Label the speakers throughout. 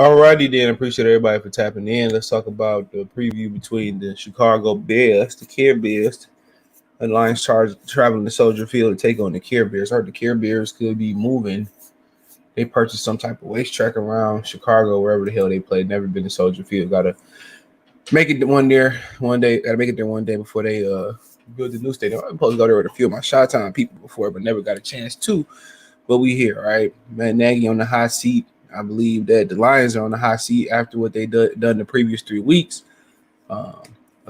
Speaker 1: Alrighty then, appreciate everybody for tapping in. Let's talk about the preview between the Chicago Bears, the Care Bears, and Lions traveling to Soldier Field to take on the Care Bears. I heard the Care Bears could be moving. They purchased some type of racetrack around Chicago, wherever the hell they played. Never been to Soldier Field. Gotta make it one day. Gotta make it there one day before they build the new stadium. I'm supposed to go there with a few of my Chi-Town people before, but never got a chance to. But we here, right? Matt Nagy on the hot seat. I believe that the Lions are on the hot seat after what they done the previous 3 weeks. A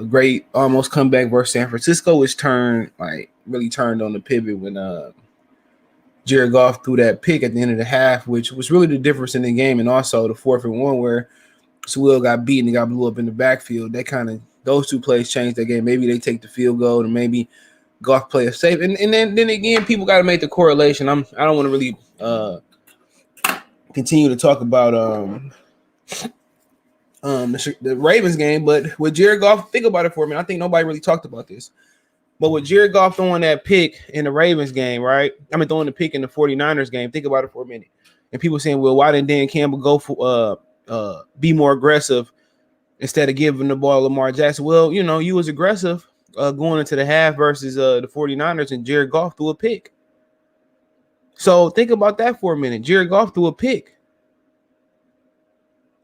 Speaker 1: great almost comeback versus San Francisco, which really turned on the pivot when Jared Goff threw that pick at the end of the half, which was really the difference in the game, and also the 4th and 1 where Sewell got beaten and got blew up in the backfield. Those 2 plays changed that game. Maybe they take the field goal and maybe Goff play it safe. And then again, people got to make the correlation. I don't want to really continue to talk about the Ravens game, but with Jared Goff, think about it for a minute. I think nobody really talked about this. But with Jared Goff throwing that pick in the Ravens game, right? Throwing the pick in the 49ers game. Think about it for a minute. And people saying, well, why didn't Dan Campbell go for be more aggressive instead of giving the ball to Lamar Jackson? Well, you was aggressive going into the half versus the 49ers, and Jared Goff threw a pick. So think about that for a minute. Jared Goff threw a pick.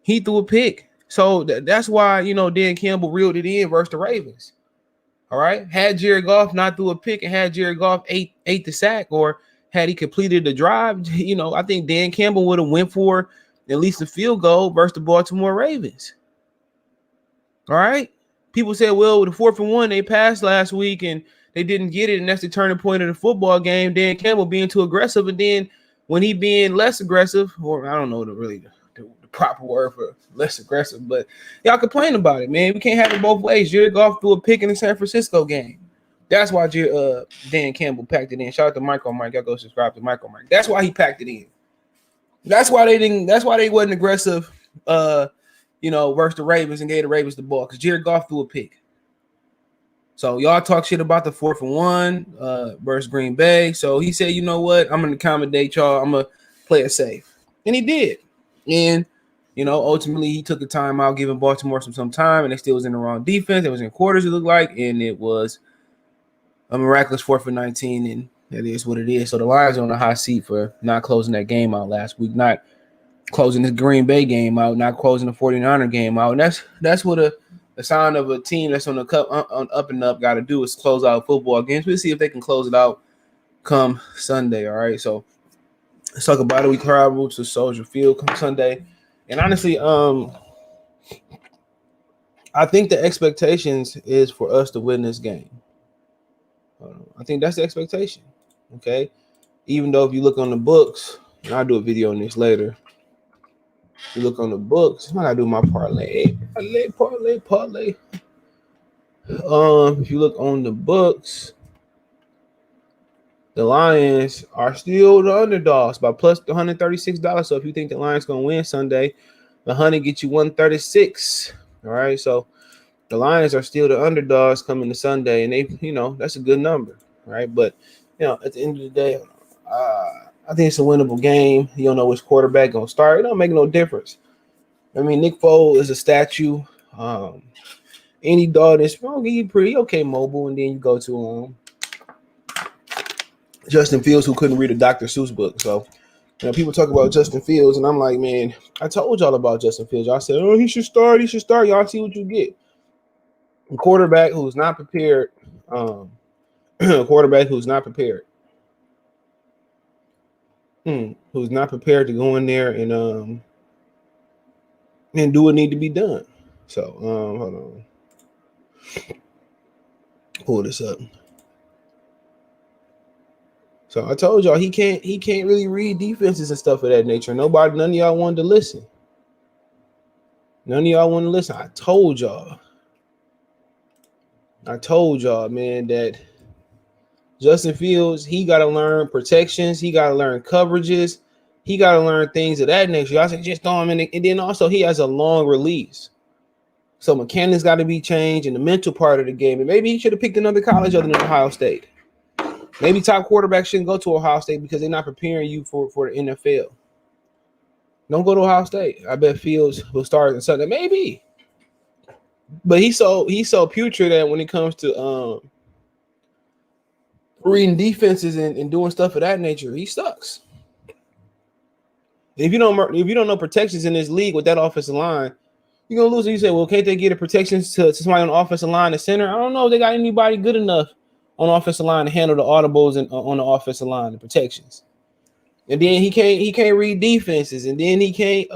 Speaker 1: He threw a pick. So that's why, Dan Campbell reeled it in versus the Ravens. All right. Had Jared Goff not threw a pick and had Jared Goff ate the sack, or had he completed the drive, I think Dan Campbell would have went for at least a field goal versus the Baltimore Ravens. All right. People said, well, with the 4th and 1, they passed last week and they didn't get it, and that's the turning point of the football game. Dan Campbell being too aggressive, and then when he being less aggressive, or I don't know the proper word for less aggressive, but y'all complain about it, man. We can't have it both ways. Jared Goff threw a pick in the San Francisco game. That's why Dan Campbell packed it in. Shout out to Michael Mike. Y'all go subscribe to Michael Mike. That's why he packed it in. That's why they wasn't aggressive, versus the Ravens and gave the Ravens the ball, because Jared Goff threw a pick. So y'all talk shit about the 4th and 1 versus Green Bay. So he said, you know what? I'm going to accommodate y'all. I'm going to play it safe. And he did. And, ultimately he took the time out, giving Baltimore some time, and they still was in the wrong defense. It was in quarters, it looked like, and it was a miraculous 4th and 19, and that is what it is. So the Lions are on the hot seat for not closing that game out last week, not closing the Green Bay game out, not closing the 49er game out. And that's what the sign of a team that's on the up and up got to do, is close out football games. We'll see if they can close it out come Sunday. All right, so let's talk about it. We travel to Soldier Field come Sunday, and honestly, I think the expectations is for us to win this game. I think that's the expectation. Okay, even though if you look on the books, and I'll do a video on this later. If you look on the books, I gotta do my parlay. If you look on the books, the Lions are still the underdogs by plus $136. So if you think the Lions gonna win Sunday, the 100 get you 136. All right, so the Lions are still the underdogs coming to Sunday, and they, that's a good number, right? But at the end of the day, I think it's a winnable game. You don't know which quarterback gonna start. It don't make no difference. Nick Foles is a statue. Andy Dalton is pretty okay mobile, and then you go to Justin Fields, who couldn't read a Dr. Seuss book. So, people talk about Justin Fields, and I'm like, man, I told y'all about Justin Fields. Y'all said, oh, he should start. Y'all see what you get. A quarterback who's not prepared. Who's not prepared to go in there and do what need to be done. So hold on, pull this up. So I told y'all he can't really read defenses and stuff of that nature. None of y'all wanted to listen. I told y'all, man, that Justin Fields, he got to learn protections. He got to learn coverages. He got to learn things of that nature. Y'all said just throw him in. And then also he has a long release. So mechanics got to be changed in the mental part of the game. And maybe he should have picked another college other than Ohio State. Maybe top quarterbacks shouldn't go to Ohio State because they're not preparing you for the NFL. Don't go to Ohio State. I bet Fields will start on Sunday. Maybe. But he's so putrid that when it comes to reading defenses and doing stuff of that nature, he sucks. And if you don't know protections in this league with that offensive line, you're gonna lose. And you say, well, can't they get a protections to somebody on the offensive line, the center? I don't know if they got anybody good enough on the offensive line to handle the audibles and on the offensive line, the protections. And then he can't read defenses, and then he can't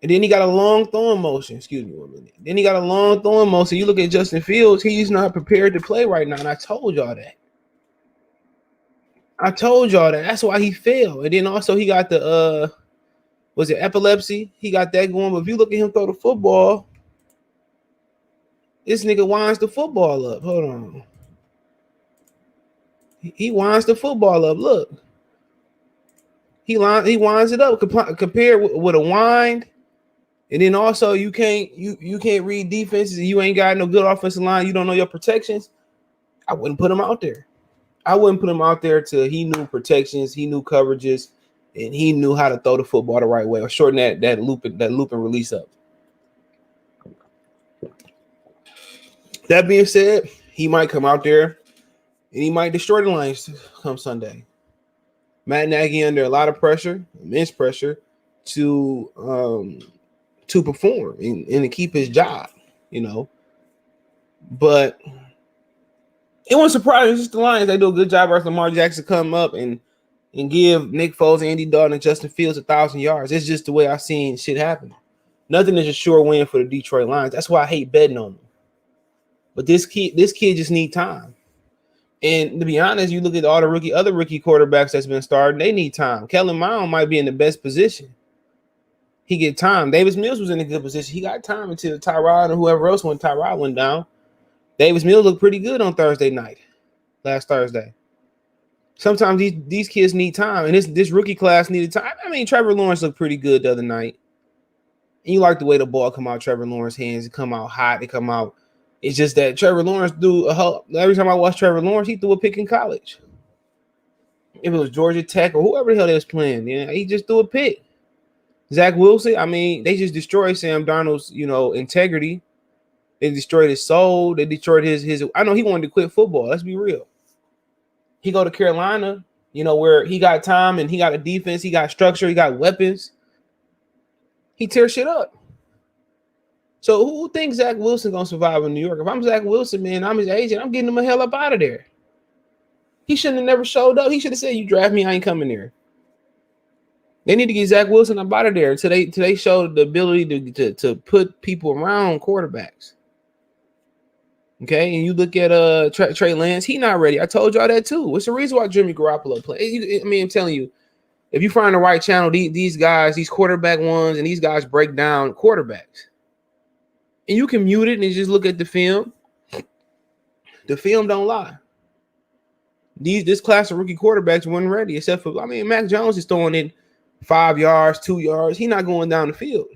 Speaker 1: and then he got a long throwing motion. Excuse me 1 minute. Then he got a long throwing motion. You look at Justin Fields, he's not prepared to play right now. And I told y'all that. That's why he failed. And then also he got the was it epilepsy? He got that going. But if you look at him throw the football, this nigga winds the football up. Hold on. He winds the football up. Look. He winds it up compared with a wind. And then also you can't read defenses and you ain't got no good offensive line. You don't know your protections. I wouldn't put him out there. I wouldn't put him out there till he knew protections, he knew coverages, and he knew how to throw the football the right way or shorten that loop and release up. That being said, he might come out there and he might destroy the Lions come Sunday. Matt Nagy under a lot of pressure, immense pressure, to perform and to keep his job, you know. But it wasn't surprising. It's just the Lions. They do a good job versus Lamar Jackson come up and give Nick Foles, Andy Dalton, and Justin Fields 1,000 yards. It's just the way I've seen shit happen. Nothing is a sure win for the Detroit Lions. That's why I hate betting on them. But this kid just need time. And to be honest, you look at all the other rookie quarterbacks that's been starting, they need time. Kellen Mond might be in the best position. He get time. Davis Mills was in a good position. He got time until Tyrod or whoever else when Tyrod went down. Davis Mills looked pretty good on Thursday night, last Thursday. Sometimes these kids need time, and this rookie class needed time. I mean, Trevor Lawrence looked pretty good the other night. And you like the way the ball come out Trevor Lawrence's hands. It come out hot. It come out. It's just that Trevor Lawrence every time I watch Trevor Lawrence, he threw a pick in college. If it was Georgia Tech or whoever the hell they was playing, he just threw a pick. Zach Wilson, I mean, they just destroyed Sam Darnold's, integrity. They destroyed his soul. They destroyed his. I know he wanted to quit football. Let's be real. He go to Carolina, where he got time and he got a defense, he got structure, he got weapons. He tears shit up. So who thinks Zach Wilson gonna survive in New York? If I'm Zach Wilson, man, I'm his agent. I'm getting him the hell up out of there. He shouldn't have never showed up. He should have said, "You draft me, I ain't coming there." They need to get Zach Wilson up out of there until they show the ability to put people around quarterbacks. Okay, and you look at Trey Lance, he not ready. I told y'all that too. What's the reason why Jimmy Garoppolo play? I mean, I'm telling you, if you find the right channel, these guys, these quarterback ones, and these guys break down quarterbacks. And you can mute it and just look at the film. The film don't lie. This class of rookie quarterbacks weren't ready, except for, Mac Jones is throwing it 5 yards, 2 yards. He's not going down the field.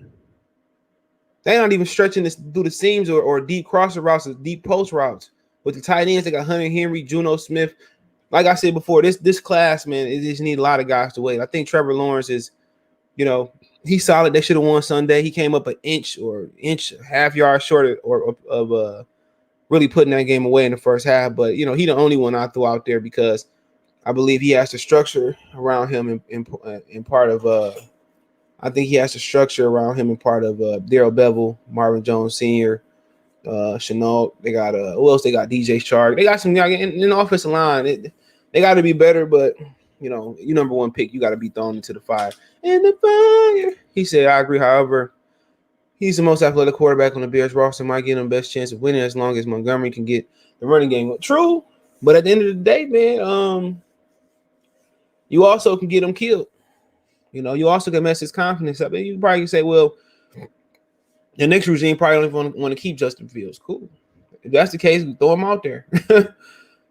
Speaker 1: They're not even stretching this through the seams or deep crosser routes or deep post routes. With the tight ends, they got Hunter Henry, Juno Smith. Like I said before, this class, man, it just need a lot of guys to wait. I think Trevor Lawrence is, he's solid. They should have won Sunday. He came up an inch, half yard short of really putting that game away in the first half. But, he the only one I threw out there because I believe he has the structure around him in part of I think he has the structure around him in part of Darrell Bevel, Marvin Jones Sr., Chenault. They got who else? They got DJ Shark. They got some in the offensive line. They got to be better, but you number one pick, you got to be thrown into the fire. In the fire, he said. I agree. However, he's the most athletic quarterback on the Bears roster. Might give him the best chance of winning as long as Montgomery can get the running game. True, but at the end of the day, man, you also can get him killed. You also can mess his confidence up. And you probably can say, well, the next regime probably don't want to keep Justin Fields. Cool. If that's the case, throw him out there.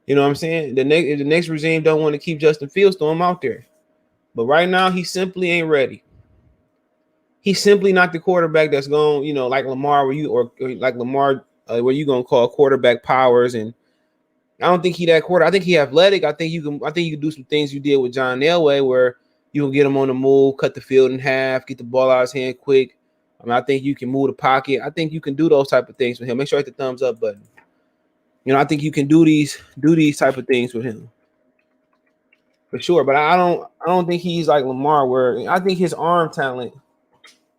Speaker 1: You know what I'm saying? If the next regime don't want to keep Justin Fields, throw him out there. But right now, he simply ain't ready. He's simply not the quarterback that's going, like Lamar, where you gonna call quarterback powers. And I don't think he that quarter. I think he athletic. I think you can do some things you did with John Elway where You can get him on the move, cut the field in half, get the ball out of his hand quick. I mean, I think you can move the pocket. I think you can do those type of things with him. Make sure you hit the thumbs up button. I think you can do these type of things with him for sure. But I don't think he's like Lamar, where I think his arm talent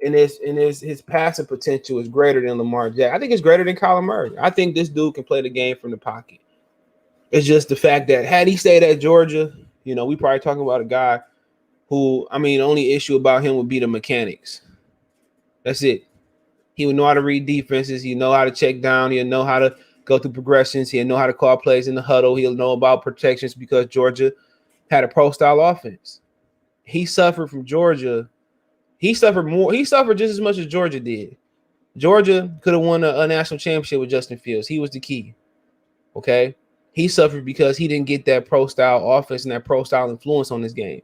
Speaker 1: and his passing potential is greater than Lamar Jackson. I think it's greater than Kyler Murray. I think this dude can play the game from the pocket. It's just the fact that had he stayed at Georgia, we probably talking about a guy who, the only issue about him would be the mechanics. That's it. He would know how to read defenses. He'll know how to check down. He'll know how to go through progressions. He'll know how to call plays in the huddle. He'll know about protections because Georgia had a pro-style offense. He suffered from Georgia. He suffered more. He suffered just as much as Georgia did. Georgia could have won a national championship with Justin Fields. He was the key. Okay? He suffered because he didn't get that pro-style offense and that pro-style influence on this game.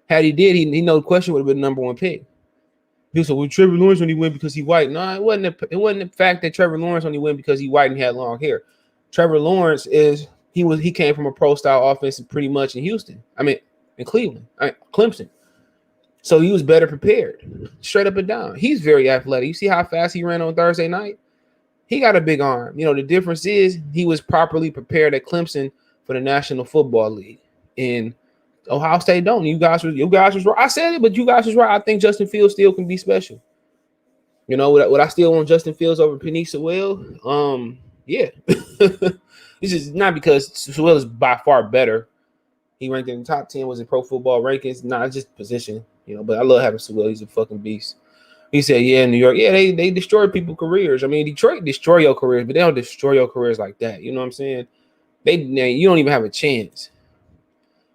Speaker 1: Had he did, he no question would have been the number one pick. People say, well, Trevor Lawrence only win because he white. No, it wasn't the fact that Trevor Lawrence only win because he white and had long hair. Trevor Lawrence he came from a pro-style offense pretty much in Houston. In Cleveland. Clemson. So he was better prepared, straight up and down. He's very athletic. You see how fast he ran on Thursday night? He got a big arm. The difference is he was properly prepared at Clemson for the National Football League. And Ohio State don't. You guys was right. I said it, but you guys was right. I think Justin Fields still can be special. Would I still want Justin Fields over Penei Sewell? Yeah. This is not because Sewell is by far better. He ranked in the top 10, was in Pro Football rankings. Nah, it's just position. But I love having Sewell. He's a fucking beast. He said, yeah, in New York, yeah, they destroy people's careers. Detroit destroy your careers, but they don't destroy your careers like that. You know what I'm saying? You don't even have a chance.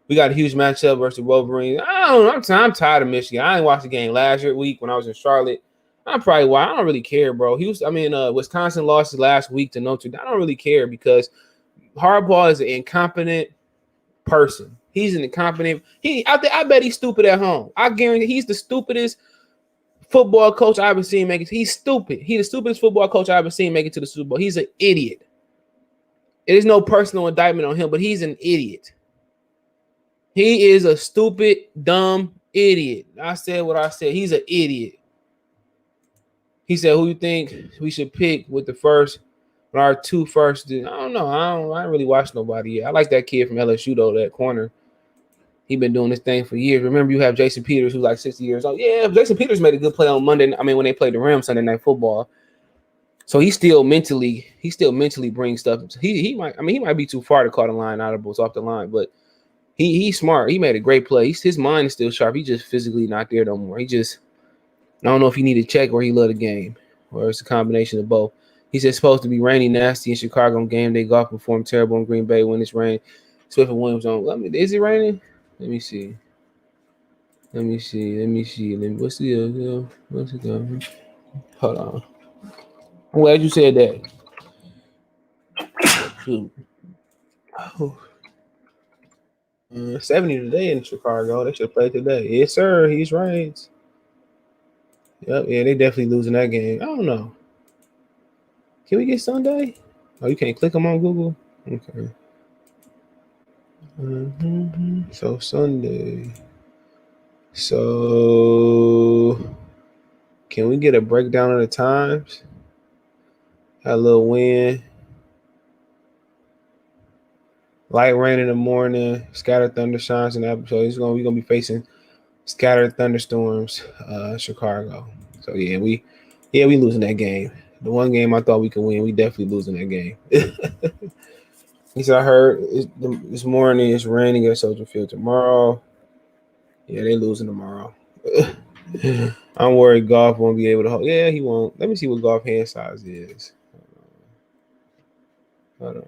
Speaker 1: We got a huge matchup versus the Wolverines. I'm tired of Michigan. I didn't watch the game last week when I was in Charlotte. I don't really care, bro. Wisconsin lost last week to Notre Dame. I don't really care because Harbaugh is an incompetent person. He's an incompetent. I bet he's stupid at home. I guarantee he's the stupidest football coach I ever seen make it. He's stupid. He's the stupidest football coach I ever seen make it to the Super Bowl. He's an idiot. It is no personal indictment on him, but he's an idiot. He is a stupid, dumb idiot. I said what I said. He's an idiot. He said, who you think we should pick with our two first? I don't know. I ain't really watched nobody yet. I like that kid from LSU, though, that corner. He been doing this thing for years. Remember, you have Jason Peters, who's like 60 years old. Yeah, Jason Peters made a good play on Monday. When they played the Rams Sunday Night Football. So he still mentally brings stuff. He might be too far to call the line audibles off the line, but he's smart. He made a great play. His mind is still sharp. He just physically not there no more. I don't know if he need to check or he love the game, or it's a combination of both. He said it's supposed to be rainy, nasty in Chicago on game day. Golf performed terrible in Green Bay when it's rain. Swift and Williams on. Is it raining? Let me see. What's the hold on. I'm glad you said that. Shoot. Oh. 70 today in Chicago. They should play today. Yes, sir. He's right. Yep. Yeah, they definitely losing that game. I don't know. Can we get Sunday? Oh, you can't click them on Google? Okay. So Sunday. So can we get a breakdown of the times? Had a little wind. Light rain in the morning, scattered thunderstorms, and so we're gonna be facing scattered thunderstorms, Chicago. So we losing that game. The one game I thought we could win, we definitely losing that game. He said, I heard this morning it's raining at Soldier Field tomorrow. Yeah, they losing tomorrow. I'm worried Golf won't be able to hold. Yeah, he won't. Let me see what Golf hand size is. Hold on.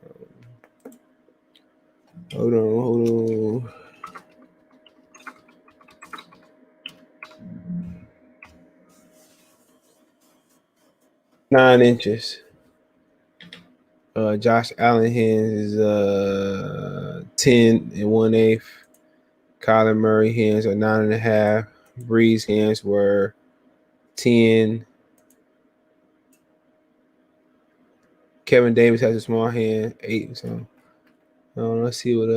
Speaker 1: 9 inches. Josh Allen hands is 10 1/8. Kyler Murray hands are 9.5. Breeze hands were 10. Kevin Davis has a small hand, 8. So let's see what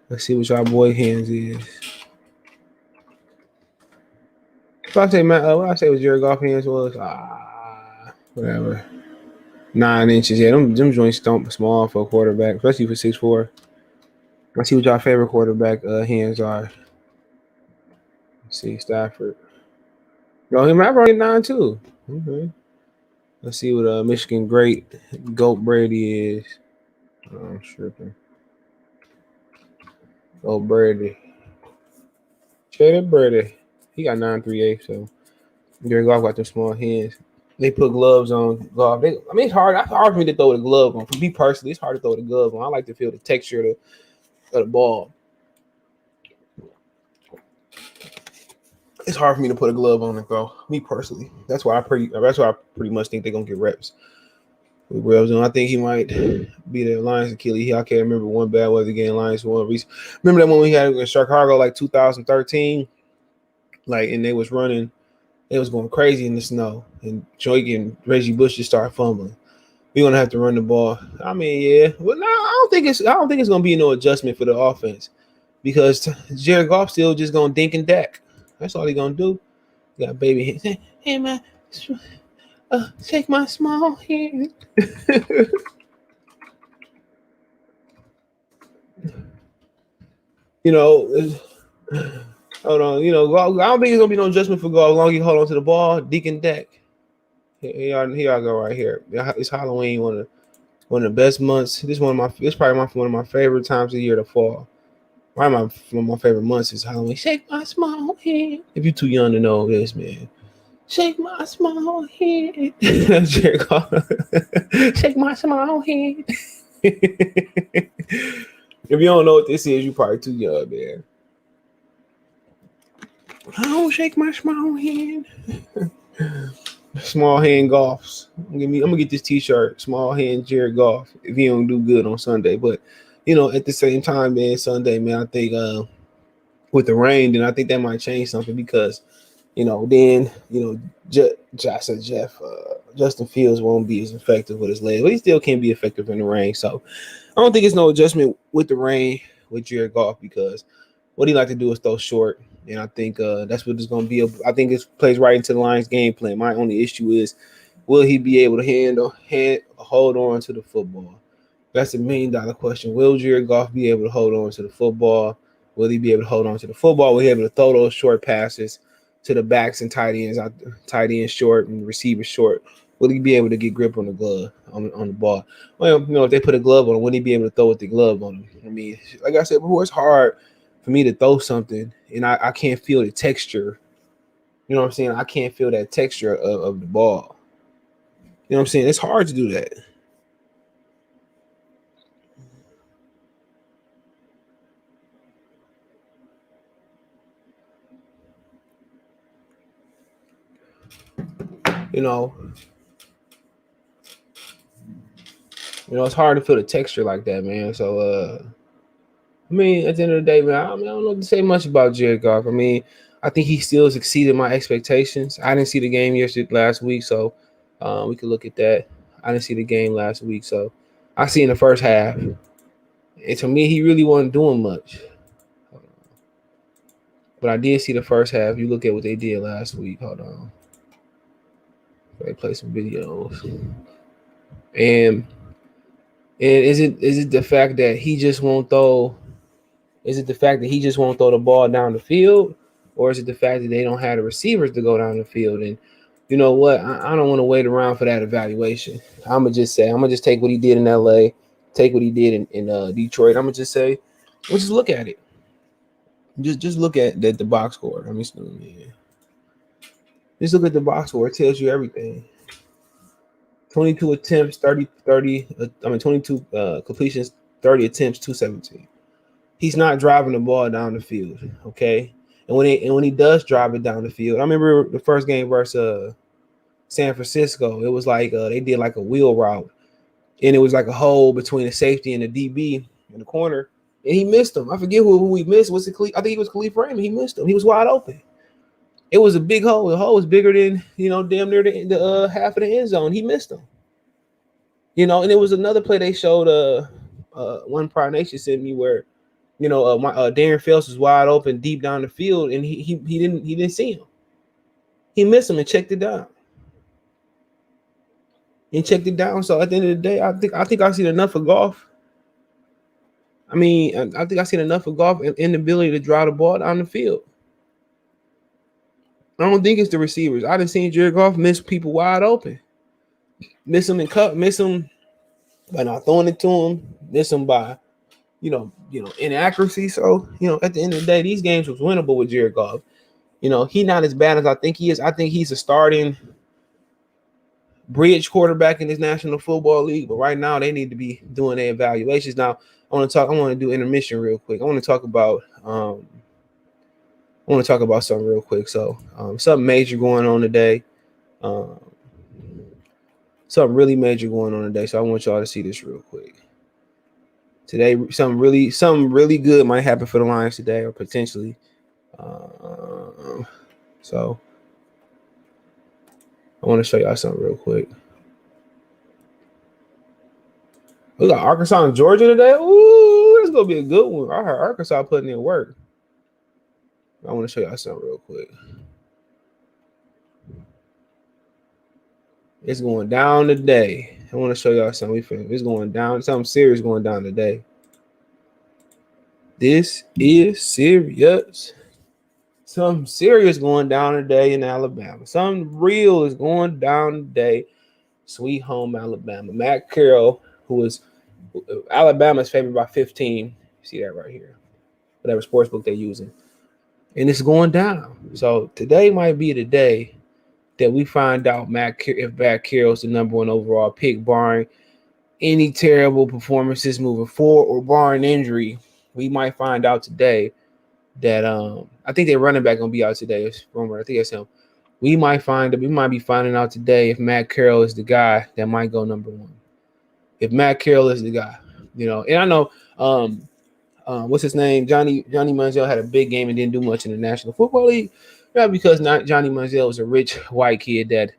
Speaker 1: Let's see what y'all boy hands is. If I say what I say was Jared Goff hands was whatever. 9 inches. Yeah, them joints stump small for a quarterback, especially for 6'4". Let's see what y'all favorite quarterback hands are. Let's see, Stafford. Yo, him I run 9 too. Okay. Let's see what Michigan great Goat Brady is. Oh, I'm tripping. Goat Brady. Shaded Brady. He got 9.38, so Jared Goff got them small hands. They put gloves on Goff. It's hard for me to throw the glove on. For me personally, it's hard to throw the glove on. I like to feel the texture of the ball. It's hard for me to put a glove on and throw. Me personally, that's why I pretty much think they're gonna get reps. With reps, and I think he might be the Lions Achilles. I can't remember one bad weather game Lions won. Remember that one we had in Chicago, like 2013, like, and they was running, they was going crazy in the snow, and Joey and Reggie Bush just started fumbling. We're gonna have to run the ball. I mean, yeah. Well, no, I don't think it's gonna be no adjustment for the offense because Jared Goff still just gonna dink and dack. That's all he gonna do. You got baby hands. Hey man, shake my small hand. You know, hold on. You know, I don't think it's gonna be no adjustment for Goff as long as he hold on to the ball. Deacon deck. Here I go right here. It's Halloween, one of the best months. This probably one of my favorite times of the year to fall. One of my favorite months is Halloween. Shake my small hand. If you're too young to know this, man. Shake my small hand. Shake my small hand. If you don't know what this is, you're probably too young, man. I don't shake my small hand. Small hand Goffs. I'm gonna get this T-shirt. Small hand Jared Goff. If he don't do good on Sunday, but you know, at the same time, man, Sunday, man, I think with the rain, then I think that might change something because you know, then you know, Justin Fields won't be as effective with his legs, but he still can be effective in the rain. So I don't think it's no adjustment with the rain with Jared Goff because what he like to do is throw short. And I think that's what it's going to be. I think it plays right into the Lions' game plan. My only issue is, will he be able to hold on to the football? That's $1 million question. Will Jared Goff be able to hold on to the football? Will he be able to hold on to the football? Will he be able to throw those short passes to the backs and tight ends short and receivers short? Will he be able to get grip on the glove on the ball? Well, you know, if they put a glove on him, will he be able to throw with the glove on him? I mean, like I said before, it's hard for me to throw something and I can't feel the texture. You know what I'm saying? I can't feel that texture of the ball. You know what I'm saying? It's hard to do that. You know, it's hard to feel the texture like that, man. So I mean, at the end of the day, man, I don't know to say much about Jared Goff. I mean, I think he still has exceeded my expectations. I didn't see the game last week, so we could look at that. I didn't see the game last week, so I see in the first half. And to me, he really wasn't doing much. But I did see the first half. You look at what they did last week. Hold on. They play some videos. And is it the fact that he just won't throw? Is it the fact that he just won't throw the ball down the field, or is it the fact that they don't have the receivers to go down the field? And you know what? I don't want to wait around for that evaluation. I'm gonna just take what he did in LA, take what he did in Detroit. I'm gonna just say, we'll just look at it. Just look at the box score. Let me see. Just look at the box score. It tells you everything. 22 attempts, 30. 22 completions, 30 attempts, 217. He's not driving the ball down the field, okay? And when he does drive it down the field, I remember the first game versus San Francisco. It was like they did like a wheel route, and it was like a hole between the safety and the DB in the corner, and he missed him. I forget who he missed. Was it I think it was Khalif Raymond. He missed him. He was wide open. It was a big hole. The hole was bigger than damn near the half of the end zone. He missed him. And it was another play they showed. One Pride Nation sent me where Darren Fells was wide open deep down the field, and he didn't see him. He missed him and checked it down. So at the end of the day, I think I've seen enough of Goff. I think I've seen enough of Goff and the ability to drive the ball down the field. I don't think it's the receivers. I done seen Jared Goff miss people wide open. Miss them in cut, miss them by not throwing it to him, miss them by, inaccuracy. So, at the end of the day, these games was winnable with Jared Goff. He's not as bad as I think he is. I think he's a starting bridge quarterback in this National Football League, but right now they need to be doing their evaluations. Now, I want to do intermission real quick. I want to talk about something real quick. So, something major going on today. Something really major going on today. So I want y'all to see this real quick. Today, something really good might happen for the Lions today, or potentially. So I want to show y'all something real quick. We got Arkansas and Georgia today. Ooh, it's gonna be a good one. I heard Arkansas putting in work. I want to show y'all something real quick. It's going down today. I want to show y'all something. It's going down. Something serious going down today. This is serious. Something serious going down today in Alabama. Something real is going down today. Sweet home Alabama. Matt Carroll, who is Alabama's favored by 15. See that right here. Whatever sportsbook they're using. And it's going down. So today might be the day that we find out if Matt Carroll's the number one overall pick, barring any terrible performances moving forward or barring injury. We might find out today that I think their running back gonna be out today. It's rumored. I think it's him. We might be finding out today if Matt Carroll is the guy that might go number one. If Matt Carroll is the guy, and I know what's his name? Johnny Manziel had a big game and didn't do much in the National Football League. Not because Johnny Manziel was a rich white kid that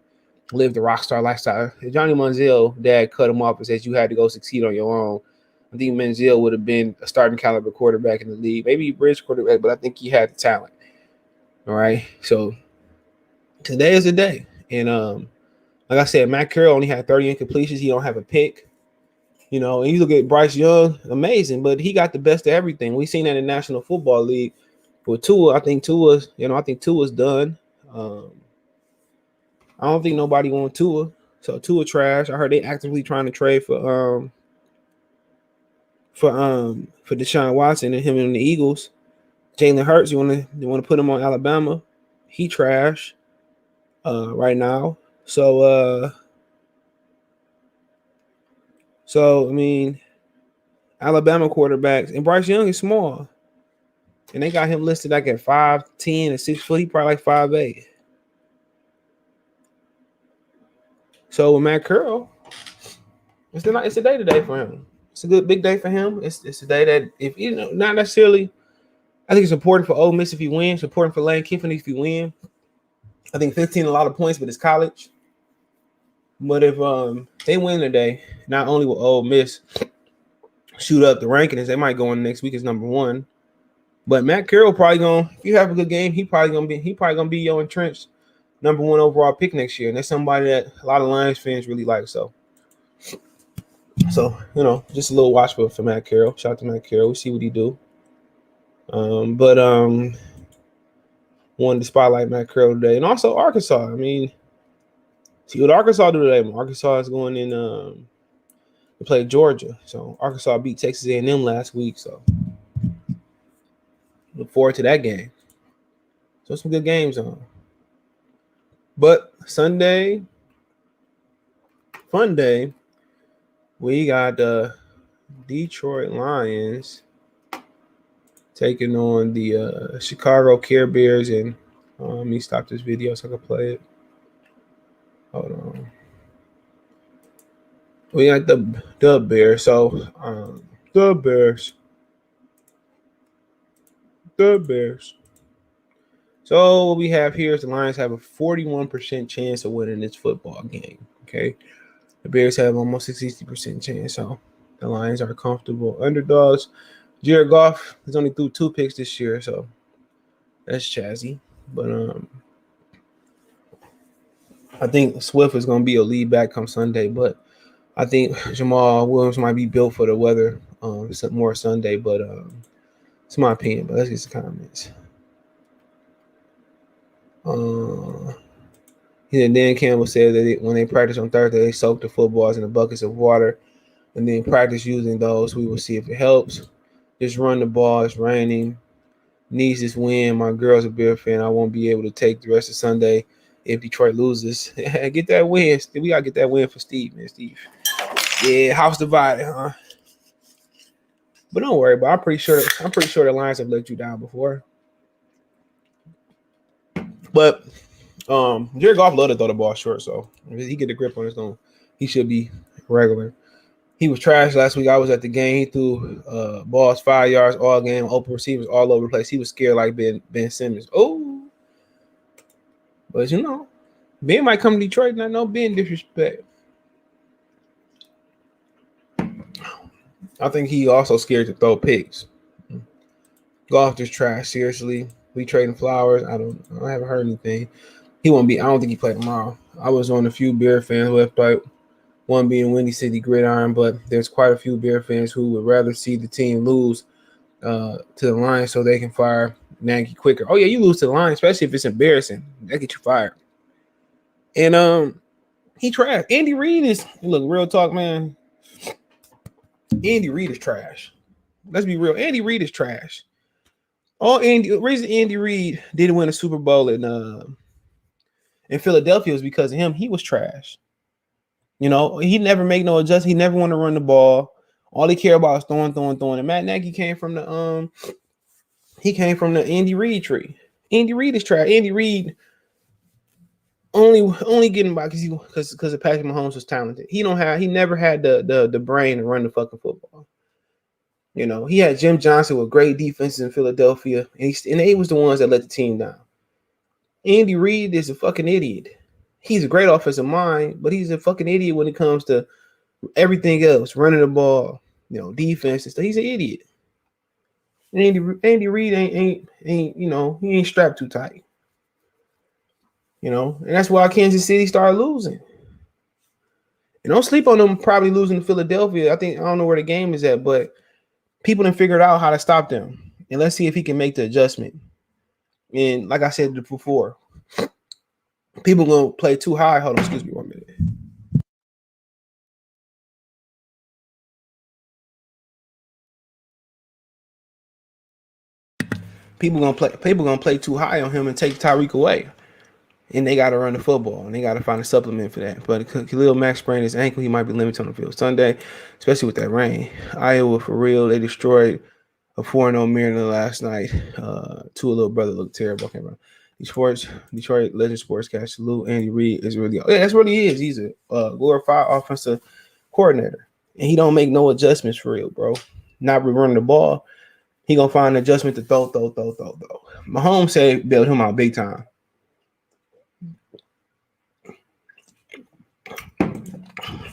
Speaker 1: lived a rock star lifestyle. If Johnny Manziel, dad cut him off and said you had to go succeed on your own, I think Manziel would have been a starting caliber quarterback in the league. Maybe a bridge quarterback, but I think he had the talent. All right. So today is the day. And like I said, Matt Carroll only had 30 incompletions. He don't have a pick. And you look at Bryce Young, amazing, but he got the best of everything. We've seen that in the National Football League. With Tua, I think Tua's done. I don't think nobody wants Tua. So Tua trash. I heard they actively trying to trade for Deshaun Watson and him and the Eagles. Jalen Hurts, you want to put him on Alabama? He trash right now. So Alabama quarterbacks, and Bryce Young is small. And they got him listed like at 5'10" and 6 foot. He probably like 5'8". So with Matt Carroll, it's a day today for him. It's a good big day for him. It's a day that if not necessarily. I think it's important for Ole Miss if he wins. It's important for Lane Kiffin if he win. I think 15 a lot of points, but it's college. But if they win today, not only will Ole Miss shoot up the rankings, they might go in next week as number one. But Matt Carroll probably if you have a good game, he probably gonna be your entrenched number one overall pick next year. And that's somebody that a lot of Lions fans really like. So just a little watch for Matt Carroll. Shout out to Matt Carroll. We see what he do. Wanted to spotlight Matt Carroll today. And also Arkansas. See what Arkansas do today. Arkansas is going in to play Georgia. So Arkansas beat Texas A&M last week. So look forward to that game. So some good games on. But Sunday, fun day, we got the Detroit Lions taking on the Chicago Care Bears. And let me stop this video so I can play it. Hold on. We got the Bears. So the Bears. So what we have here is the Lions have a 41% chance of winning this football game. Okay. The Bears have almost a 60% chance. So the Lions are comfortable underdogs. Jared Goff has only threw 2 picks this year, so that's chazzy. But I think Swift is going to be a lead back come Sunday, but I think Jamal Williams might be built for the weather more Sunday, but it's my opinion. But let's get some comments. Dan Campbell said that when they practice on Thursday, they soak the footballs in the buckets of water and then practice using those. We will see if it helps. Just run the ball. It's raining. Needs this win. My girl's a Bear fan. I won't be able to take the rest of Sunday if Detroit loses. Get that win. We gotta get that win for Steve, man. Steve. Yeah, house divided, huh? But don't worry, but I'm pretty sure the Lions have let you down before. But Jared Goff loved to throw the ball short, so if he get the grip on his own, he should be regular. He was trash last week. I was at the game. He threw balls 5 yards all game, open receivers all over the place. He was scared like Ben Simmons. Oh, but Ben might come to Detroit, and I know Ben disrespect. I think he also scared to throw picks. Goff just trash. Seriously, we trading Flowers. I haven't heard anything. He won't be. I don't think he played tomorrow. I was on a few Bear fans website. One being Windy City Gridiron, but there's quite a few Bear fans who would rather see the team lose to the Lions so they can fire Nagy quicker. Oh yeah, you lose to the Lions, especially if it's embarrassing. That get you fired. And he trash. Andy Reid is real talk, man. Andy Reid is trash. Let's be real. Andy Reid is trash. The reason Andy Reid didn't win a Super Bowl in Philadelphia was because of him. He was trash. He never make no adjustment. He never want to run the ball. All he care about is throwing. And Matt Nagy came from the Andy Reid tree. Andy Reid is trash. Andy Reid only getting by because Patrick Mahomes was talented. He never had the brain to run the fucking football. He had Jim Johnson with great defenses in Philadelphia, and they was the ones that let the team down. Andy Reid is a fucking idiot. He's a great offensive mind, but he's a fucking idiot when it comes to everything else, running the ball, defense and stuff. He's an idiot. Andy Reid ain't he ain't strapped too tight. And that's why Kansas City started losing. And don't sleep on them probably losing to Philadelphia. I don't know where the game is at, but people done figured out how to stop them. And let's see if he can make the adjustment. And like I said before, people gonna play too high. Hold on, excuse me 1 minute. People gonna play too high on him and take Tyreek away. And they got to run the football, and they got to find a supplement for that. But Khalil Mack sprained his ankle. He might be limited on the field Sunday, especially with that rain. Iowa, for real, they destroyed a 4-0 Maryland last night. Tua little brother looked terrible. Okay, bro. Detroit Legend Sportscastr. Salute Andy Reid is really. Yeah, that's what he is. He's a glorified offensive coordinator, and he don't make no adjustments for real, bro. Not running the ball. He gonna find an adjustment to throw. Mahomes said bailed him out big time.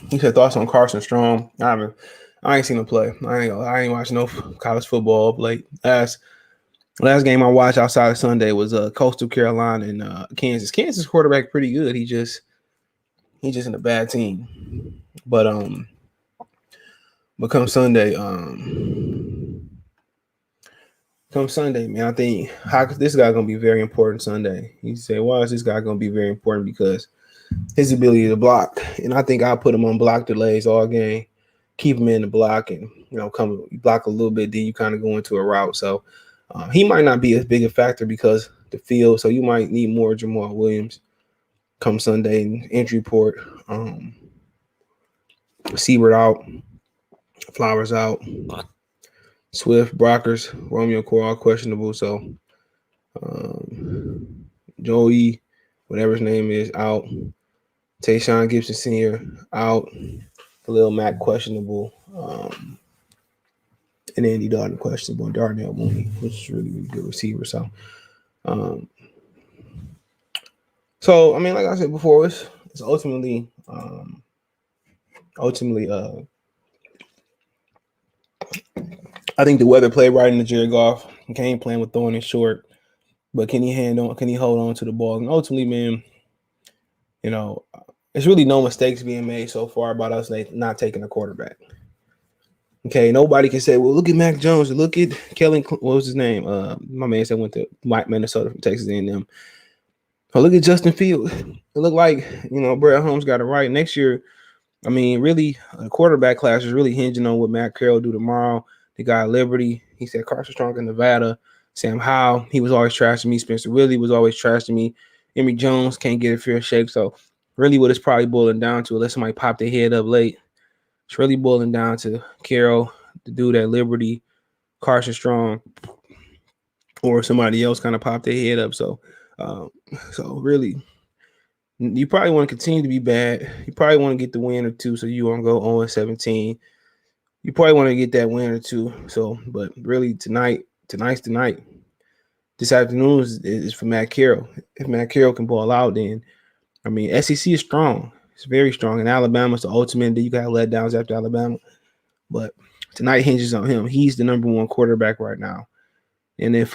Speaker 1: He said thoughts on Carson Strong. I ain't seen him play. I ain't watching no college football up late. Last game I watched outside of Sunday was Coastal Carolina and Kansas. Kansas quarterback pretty good. He just in a bad team. But come Sunday, man, I think this guy gonna be very important Sunday. You say, why is this guy gonna be very important? Because his ability to block, and I think I'll put him on block delays all game, keep him in the block, and come block a little bit, then you kind of go into a route. So he might not be as big a factor because the field. So you might need more Jamal Williams come Sunday. Injury report: Siebert out, Flowers out, Swift, Brockers, Romeo Corral questionable. So Joey, whatever his name is, out. Tayshaun Gibson Sr. out. Khalil Mack questionable. And Andy Dalton questionable. Darnell Mooney, which is really, really good receiver. So I mean, like I said before, it's ultimately I think the weather played right into Jared Goff. Game plan with throwing it short, but can he hold on to the ball? And ultimately, man, there's really no mistakes being made so far about us not taking a quarterback. Okay, nobody can say, well, look at Mac Jones, look at Kellen, what was his name? My man said went to Minnesota from Texas A&M. Oh, look at Justin Fields. It looked like, Brett Holmes got it right. Next year, I mean, really, the quarterback class is really hinging on what Matt Carroll do tomorrow. The guy at Liberty, he said Carson Strong in Nevada. Sam Howell, he was always trashing me. Spencer Willie was always trashing me. Emory Jones can't get a fair shake. So really what it's probably boiling down to, unless somebody pop their head up late, it's really boiling down to Carroll, the dude at Liberty, Carson Strong, or somebody else kind of pop their head up. So really, you probably want to continue to be bad. You probably want to get the win or two, so you won't go 0-17. You probably want to get that win or two. So, but really tonight's tonight. This afternoon is for Matt Carroll. If Matt Carroll can ball out, then I mean SEC is strong. It's very strong. And Alabama's the ultimate. You got letdowns after Alabama. But tonight hinges on him. He's the number one quarterback right now. And if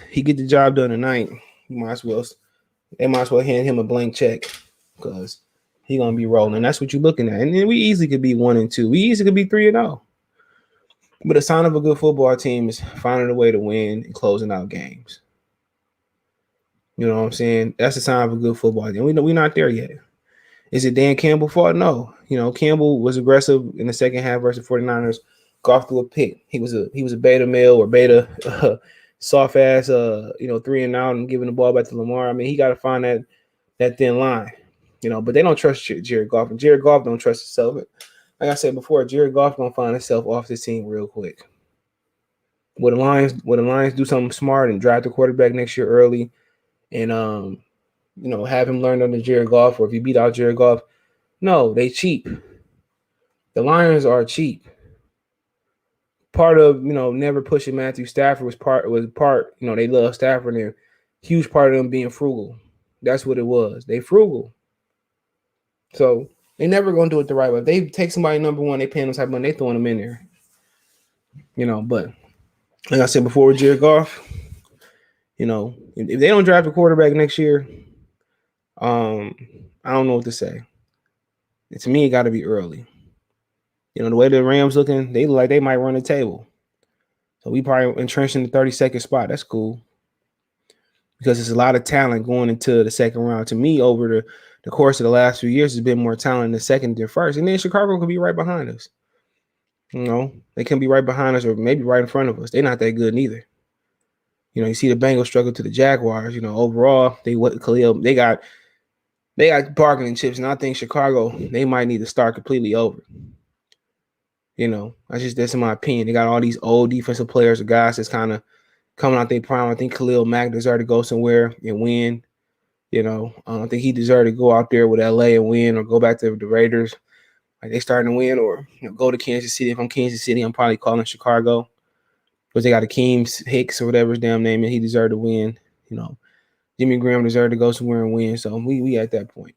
Speaker 1: he get the job done tonight, they might as well hand him a blank check because he's gonna be rolling. That's what you're looking at. And then we easily could be 1-2. We easily could be 3-0. But a sign of a good football team is finding a way to win and closing out games. You know what I'm saying? That's a sign of a good football team. We know we're not there yet. Is it Dan Campbell's fault? No. Campbell was aggressive in the second half versus 49ers. Goff threw a pick. He was a beta male or beta soft ass 3 and out and giving the ball back to Lamar. I mean, he got to find that thin line. But they don't trust Jared Goff, and Jared Goff don't trust himself. Like I said before, Jared Goff gonna find himself off this team real quick. Would the Lions do something smart and draft the quarterback next year early, and have him learn under Jared Goff, or if you beat out Jared Goff? No, they cheap. The Lions are cheap. Part of never pushing Matthew Stafford was part. They love Stafford, and huge part of them being frugal. That's what it was. They frugal. So they never gonna do it the right way. If they take somebody number one, they pay them type of money, they throwing them in there. But like I said before with Jared Goff, if they don't draft a quarterback next year, I don't know what to say. To me, it got to be early. The way the Rams looking, they look like they might run the table. So we probably entrenched in the 32nd spot. That's cool. Because there's a lot of talent going into the second round. To me, over the course of the last few years, there's been more talent in the second than first. And then Chicago could be right behind us. They can be right behind us or maybe right in front of us. They're not that good neither. You see the Bengals struggle to the Jaguars. Overall, they got bargaining chips. And I think Chicago, they might need to start completely over. That's in my opinion. They got all these old defensive players or guys that's kind of coming out their prime. I think Khalil Mack deserved to go somewhere and win. I think he deserved to go out there with LA and win, or go back to the Raiders. Like they starting to win, or go to Kansas City. If I'm Kansas City, I'm probably calling Chicago because they got Akeem Hicks or whatever his damn name, and he deserved to win. Jimmy Graham deserved to go somewhere and win. So we at that point.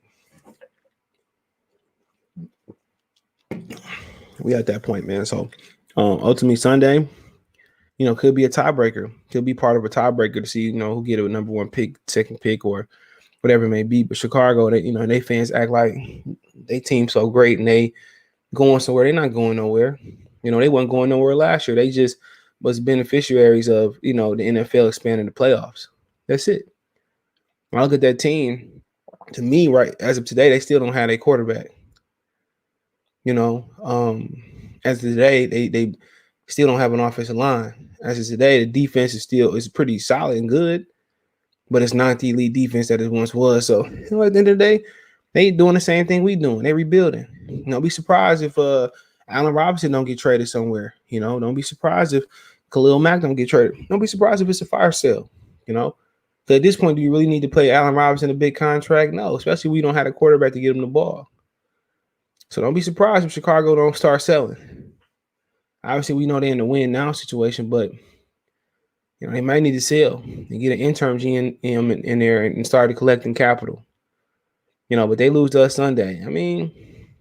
Speaker 1: We at that point, man. So ultimately Sunday, could be a tiebreaker. Could be part of a tiebreaker to see, who get a number one pick, second pick, or whatever it may be. But Chicago, they fans act like they team so great and they going somewhere. They're not going nowhere. They wasn't going nowhere last year. They just was beneficiaries of, the NFL expanding the playoffs. That's it. When I look at that team, to me, right, as of today, they still don't have a quarterback. As of today, they still don't have an offensive line. As of today, the defense is pretty solid and good, but it's not the elite defense that it once was. So, at the end of the day, they doing the same thing we doing. They rebuilding. Be surprised if Allen Robinson don't get traded somewhere. Don't be surprised if Khalil Mack don't get traded. Don't be surprised if it's a fire sale. So at this point, do you really need to play Allen Robinson a big contract? No, especially if we don't have a quarterback to get him the ball. So don't be surprised if Chicago don't start selling. Obviously, we know they're in the win now situation, but they might need to sell and get an interim GM in there and start collecting capital. But they lose to us Sunday. I mean,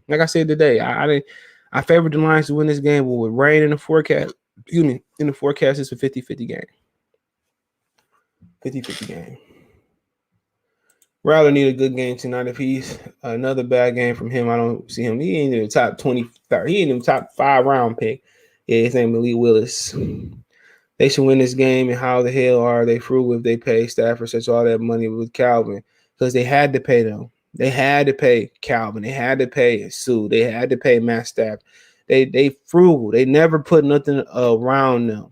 Speaker 1: like I said today, I favored the Lions to win this game, but with rain in the forecast, Excuse me. In the forecast, it's a 50-50 game. 50-50 game. Riley need a good game tonight. If he's another bad game from him, I don't see him. He ain't in the top 20. He ain't in the top 5 round pick. Yeah, his name is Malik Willis. They should win this game. And how the hell are they frugal if they pay Stafford such all that money with Calvin? Because they had to pay them. They had to pay Calvin. They had to pay Sue. They had to pay Matt Stafford. They frugal. They never put nothing around them.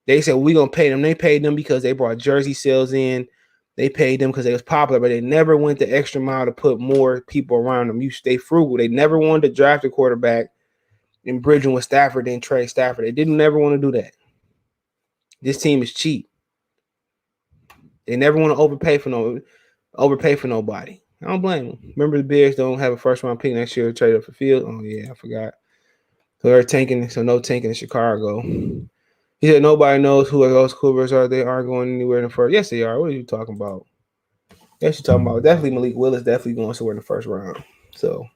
Speaker 1: They said we're gonna pay them. They paid them because they brought jersey sales in. They paid them because they was popular, but they never went the extra mile to put more people around them. You stay frugal. They never wanted to draft a quarterback and bridge him with Stafford, then trade Stafford. They didn't never want to do that. This team is cheap. They never want to overpay for nobody. I don't blame them. Remember, the Bears don't have a first round pick next year to trade up for Field. Oh yeah, I forgot. So they're tanking. So no tanking in Chicago. He said nobody knows who those Cougars are. They aren't going anywhere in the first. Yes, they are. What are you talking about? Yes, you're talking about. Definitely Malik Willis. Definitely going somewhere in the first round. So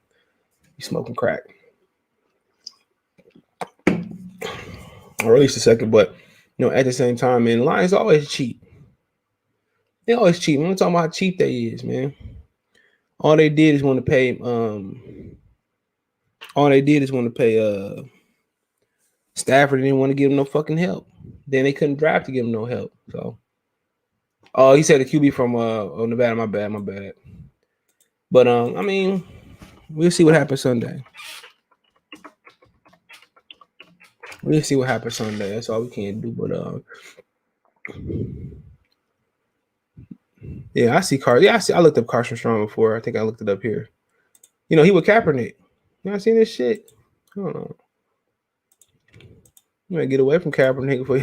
Speaker 1: he's smoking crack, or at least the second. But at the same time, man, the Lions always cheap. They always cheap. I'm talking about how cheap they is, man. All they did is want to pay. Stafford didn't want to give him no fucking help. Then they couldn't draft to give him no help. So, he said the QB from Nevada. My bad. But I mean, we'll see what happens Sunday. We'll see what happens Sunday. That's all we can do. But yeah, I see Carson. Yeah, I looked up Carson Strong before. I think I looked it up here. He with Kaepernick. I seen this shit. I don't know. You might get away from Kaepernick before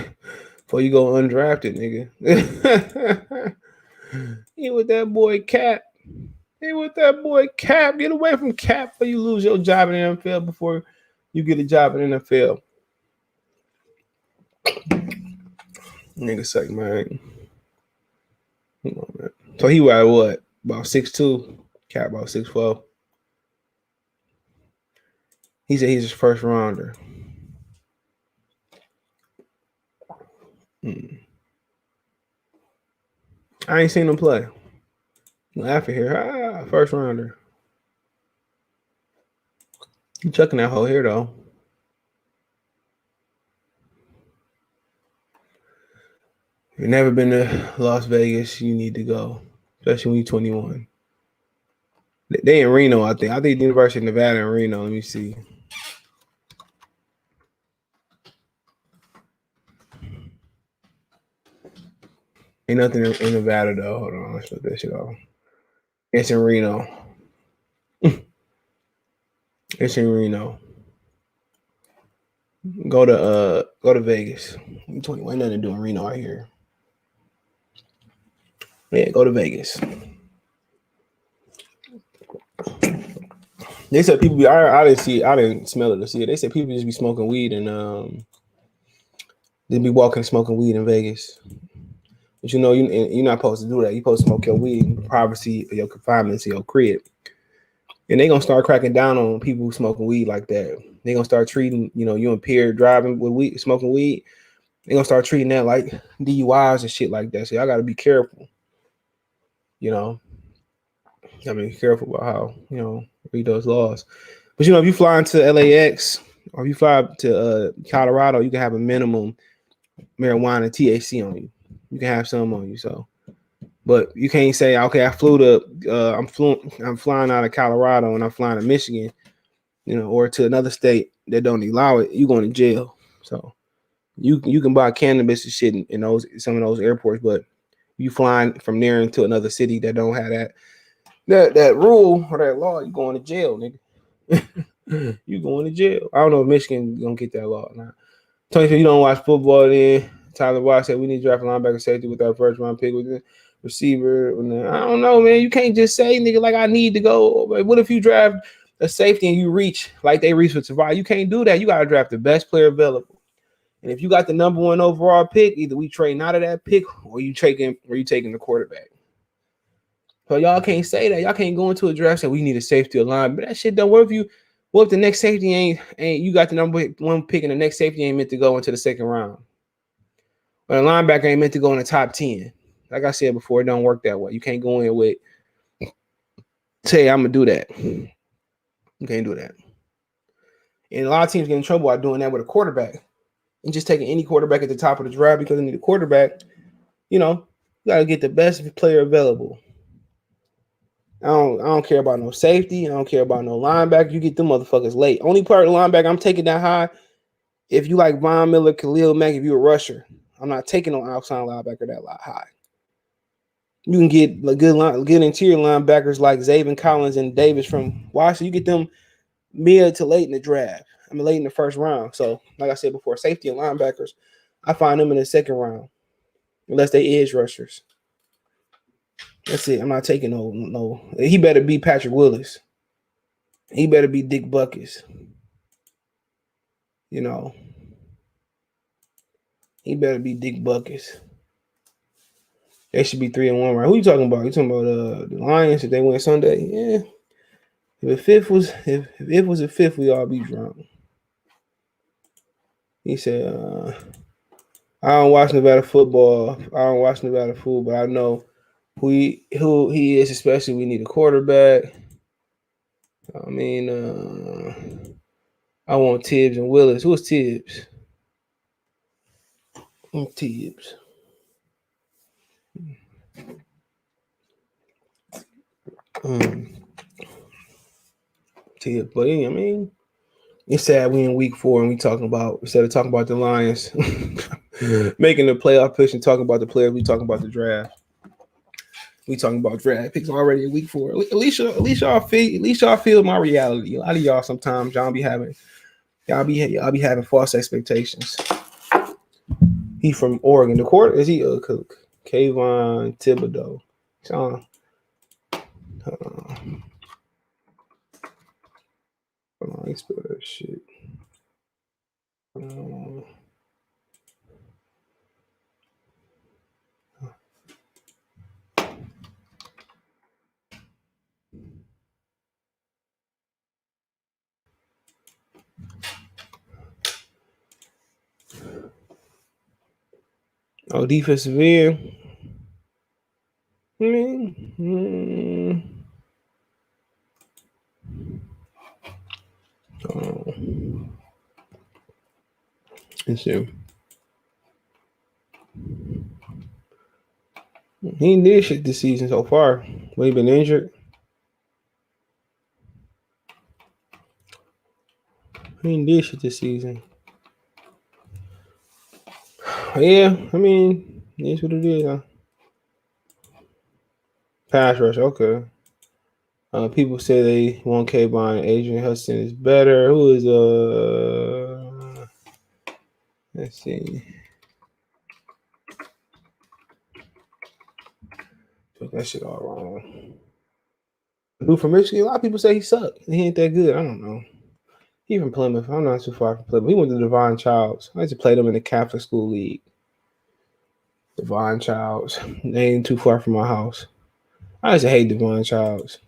Speaker 1: you go undrafted, nigga. He with that boy Cap. Get away from Cap before you lose your job in the NFL before you get a job in the NFL. Nigga suck, man. Come on, man. So he was what? About 6'2". Cap about 6'4". He said he's his first rounder. I ain't seen him play. Laughing here. First rounder. You chucking that hole here, though. If you've never been to Las Vegas, you need to go, especially when you're 21. They in Reno, I think. I think the University of Nevada in Reno. Let me see. Ain't nothing in Nevada, though. Hold on. Let's put that shit off. It's in Reno. It's in Reno. Go to Vegas. I'm 21. Ain't nothing to do in Reno out here. Yeah, go to Vegas. They said people be. I didn't see it. I didn't smell it or see it. They said people just be smoking weed and they be walking smoking weed in Vegas. But you're not supposed to do that. You're supposed to smoke your weed in privacy of your confinement to your crib. And they're gonna start cracking down on people who smoking weed like that. They're gonna start treating, you impaired driving with weed, smoking weed. They're gonna start treating that like DUIs and shit like that. So y'all gotta be careful. Gotta be careful about how, read those laws. But if you fly into LAX or if you fly to Colorado, you can have a minimum marijuana and THC on you. You can have some on you. So, but you can't say, okay, I'm flying out of Colorado and I'm flying to Michigan, or to another state that don't allow it. You going to jail. So you can buy cannabis and shit in some of those airports, but you flying from there into another city that don't have that rule or that law, you going to jail, nigga. You going to jail. I don't know if Michigan gonna get that law or not. Tony said you don't watch football then. Tyler Watt said we need to draft a linebacker safety with our first round pick with the receiver. I don't know, man. You can't just say, nigga, like I need to go. What if you draft a safety and you reach like they reach with Tavai? You can't do that. You gotta draft the best player available. And if you got the number 1 overall pick, either we trade out of that pick or you taking the quarterback. So y'all can't say that. Y'all can't go into a draft and say we need a safety or line. But that shit don't work if you What if the next safety ain't you got the number one pick and the next safety ain't meant to go into the second round? Or the linebacker ain't meant to go in the top 10. Like I said before, it don't work that way. You can't go in with say I'm gonna do that. You can't do that. And a lot of teams get in trouble by doing that with a quarterback and just taking any quarterback at the top of the draft because they need a quarterback. You know, you gotta get the best player available. I don't care about no safety. I don't care about no linebacker. You get them motherfuckers late. Only part of the linebacker I'm taking that high if you like Von Miller, Khalil Mack, if you're a rusher. I'm not taking no outside linebacker that high. You can get good interior linebackers like Zaven Collins and Davis from Washington. You get them mid to late in the draft. I mean, late in the first round. So, like I said before, safety and linebackers, I find them in the second round, unless they edge rushers. That's it. I'm not taking no. He better be Patrick Willis. He better be Dick Buckus. You know, he better be Dick Buckus. They should be 3-1 right. Who you talking about? You talking about the Lions if they win Sunday? Yeah. If it was a fifth, we all be drunk. He said, I don't watch Nevada football. I don't watch Nevada football, but I know who he is, especially we need a quarterback. I mean, I want Tibbs and Willis. Who's Tibbs? Tibbs. Tibbs. But I mean, it's sad we in week 4 and we talking about, instead of talking about the Lions making the playoff push and talking about the players, we talking about the draft. We talking about draft picks already in week 4. At least y'all feel my reality. A lot of y'all sometimes y'all be having false expectations. He from Oregon. The quarter is he Kayvon Thibodeau. Sean. Hold on, I spell that shit. Oh, defensive end. Let's see. He ain't did shit this season so far. Well, he been injured. He ain't did shit this season. Yeah, I mean, it's what it is, huh? Pass rush, okay. People say they want Kayvon. Adrian Hudson is better. Who is let's see. Took that shit all wrong. Who from Michigan? A lot of people say he sucked. He ain't that good. I don't know. He from Plymouth. I'm not too far from Plymouth. He went to Divine Childs. I used to play them in the Catholic School League. Divine Childs. They ain't too far from my house. I used to hate Divine Childs.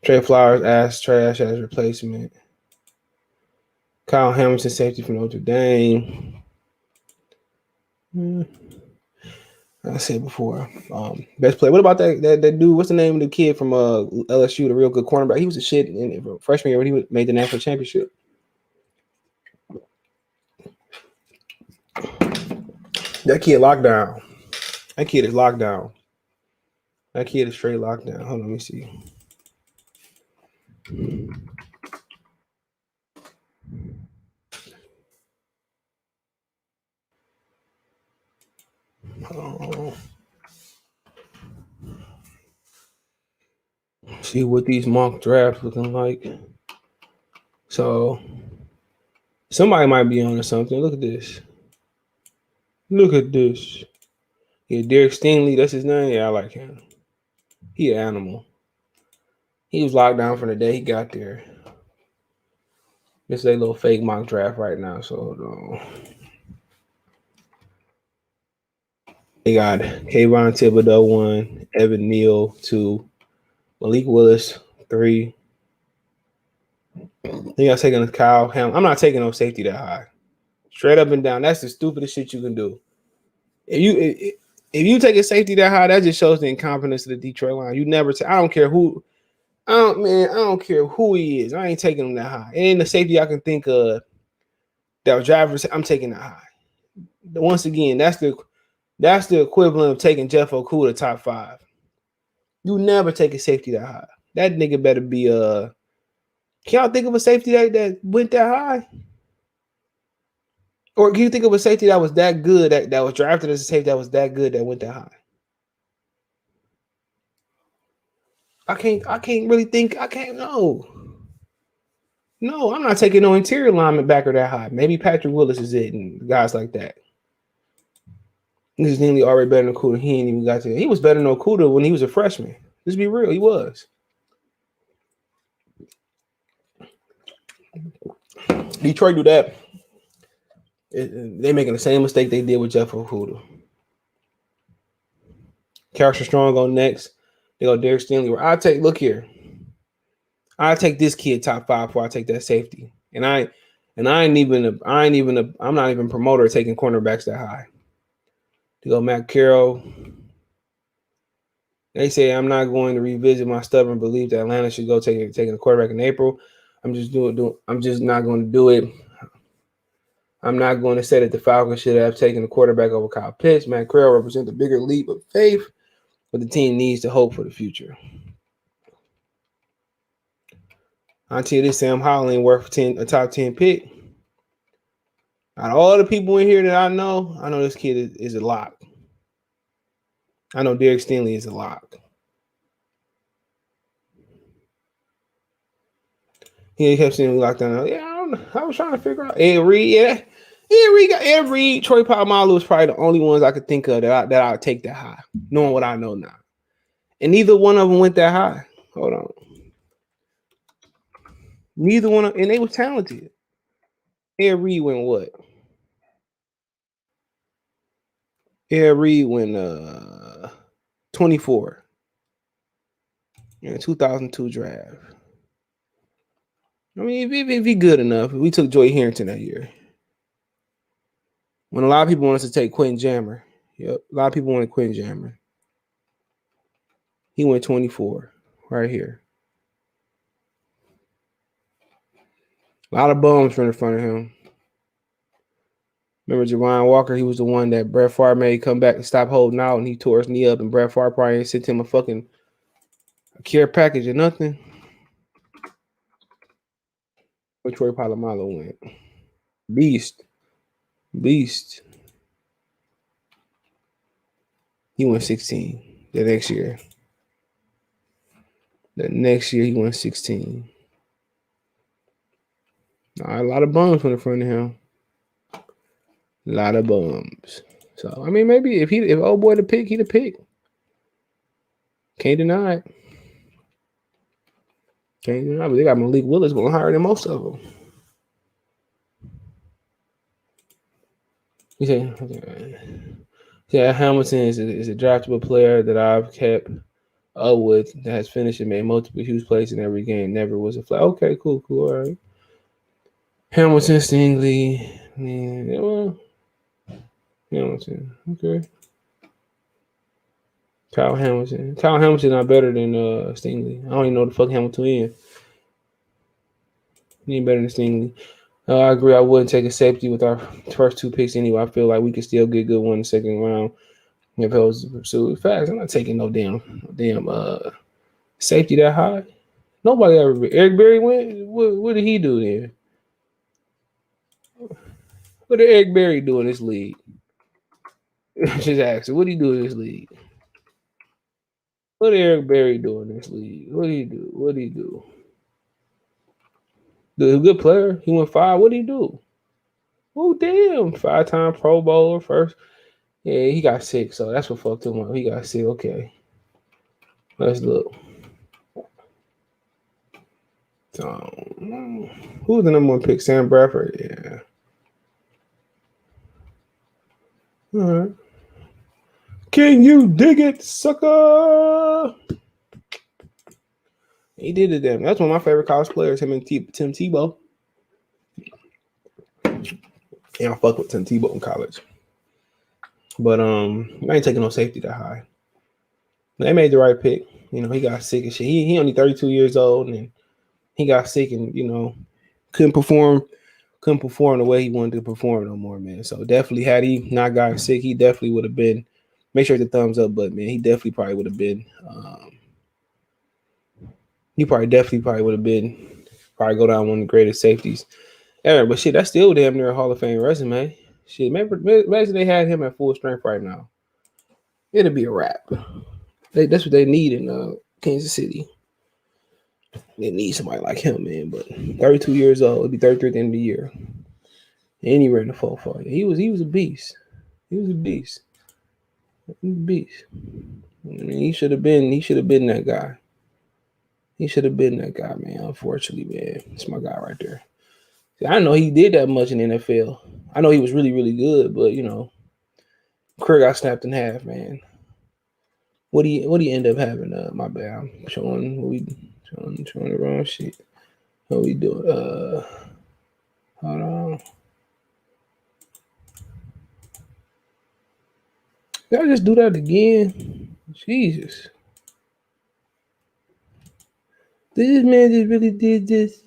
Speaker 1: Trey Flowers ass trash as replacement. Kyle Hamilton, safety from Notre Dame. I said before, best player. What about that dude? What's the name of the kid from LSU, the real good cornerback? He was a shit in freshman year when he made the national championship. That kid locked down. That kid is locked down. That kid is straight locked down. Hold on, let me see. Oh. See what these mock drafts looking like. So somebody might be on to something. Look at this. Look at this. Yeah, Derek Stingley, that's his name. Yeah, I like him. He an animal. He was locked down from the day he got there. This is a little fake mock draft right now, so hold on. They got Kayvon Thibodeau 1, Evan Neal 2, Malik Willis 3, Then y'all taking a Kyle Hamilton. I'm not taking no safety that high. Straight up and down. That's the stupidest shit you can do. If you take a safety that high, that just shows the incompetence of the Detroit line. You never. I don't care who. I don't care who he is. I ain't taking him that high. It ain't the safety I can think of that was drivers. I'm taking that high. Once again, that's the equivalent of taking Jeff Okuda top 5. You never take a safety that high. That nigga better be Can y'all think of a safety that went that high? Or can you think of a safety that was that good that was drafted as a safety that was that good that went that high? I can't really think. I can't know. No, I'm not taking no interior lineman backer that high. Maybe Patrick Willis is it and guys like that. He's nearly already better than Okuda. He ain't even got to. He was better than Okuda when he was a freshman. Let's be real, he was. Detroit do that. They making the same mistake they did with Jeff Okuda. Carson Strong on next. They go Derek Stingley. Where I take, look here. I take this kid top 5 before I take that safety. And I'm not even a promoter taking cornerbacks that high. They go Matt Carroll. They say I'm not going to revisit my stubborn belief that Atlanta should go taking a quarterback in April. I'm just not going to do it. I'm not going to say that the Falcons should have taken the quarterback over Kyle Pitts. Matt Carroll represents a bigger leap of faith, but the team needs to hope for the future. Until this Sam Howell ain't worth a top 10 pick. Out of all the people in here that I know this kid is a lock. I know Derek Stingley is a lock. He kept saying we locked down. Yeah, I don't know. I was trying to figure out. Ed Reed, Ed Reed, Troy Polamalu was probably the only ones I could think of that I would take that high, knowing what I know now. And neither one of them went that high. Hold on. Neither one of, and they were talented. Ed Reed went what? Ed Reed went 24 in 2002 draft. I mean, if he good enough, we took Joey Harrington that year. When a lot of people wanted to take Quentin Jammer. Yep, a lot of people wanted Quentin Jammer. He went 24 right here. A lot of bums in front of him. Remember Javon Walker? He was the one that Brett Favre made come back and stop holding out, and he tore his knee up, and Brett Favre probably ain't sent him a fucking care package or nothing. Where Troy Polamalu went. Beast. He went 16 the next year. The next year he went 16. A lot of bums went in front of him. A lot of bums. So I mean, maybe if old boy the pick, he the pick. Can't deny it. Can't deny it. But they got Malik Willis going higher than most of them. He said, yeah, Hamilton is a draftable player that I've kept up with that has finished and made multiple huge plays in every game. Never was a flag. Okay, cool, all right. Hamilton, Stingley, yeah, well, Hamilton, okay. Kyle Hamilton not better than Stingley. I don't even know the fuck Hamilton is. He ain't better than Stingley. I agree. I wouldn't take a safety with our first 2 picks anyway. I feel like we could still get good one in the second round if it was to pursue facts. I'm not taking no damn safety that high. Nobody ever. Eric Berry went. What did he do then? What did Eric Berry do in this league? Just asking. What did he do in this league? What did Eric Berry do in this league? What did he do? What did he do? The good player. He went 5. What did he do? Oh damn! 5-time Pro Bowler first. Yeah, he got 6, so that's what fucked him up. He got 6. Okay, let's look. Who's the number 1 pick? Sam Bradford. Yeah. All right. Can you dig it, sucker? He did it. Damn. That's one of my favorite college players. Him and Tim Tebow. Yeah, I fuck with Tim Tebow in college. But I ain't taking no safety that high. They made the right pick. You know, he got sick and shit. He only 32 years old, and he got sick and, you know, couldn't perform the way he wanted to perform no more, man. So definitely, had he not gotten sick, he definitely would have been. Make sure the thumbs up, but man, he definitely probably would have been. He probably would have been go down one of the greatest safeties ever. But shit, that's still damn near a Hall of Fame resume. Shit, imagine they had him at full strength right now. It'd be a wrap. That's what they need in Kansas City. They need somebody like him, man. But 32 years old, it'd be 33 at the end of the year. And he ran the 4.4. He was a beast. He was a beast. He was a beast. I mean, he should have been that guy. He should have been that guy, man. Unfortunately, man. It's my guy right there. See, I know he did that much in the NFL. I know he was really, really good, but you know, career got snapped in half, man. What do you end up having? My bad. I'm showing the wrong shit. What we doing? Hold on. Did I just do that again? Jesus. This man just really did this.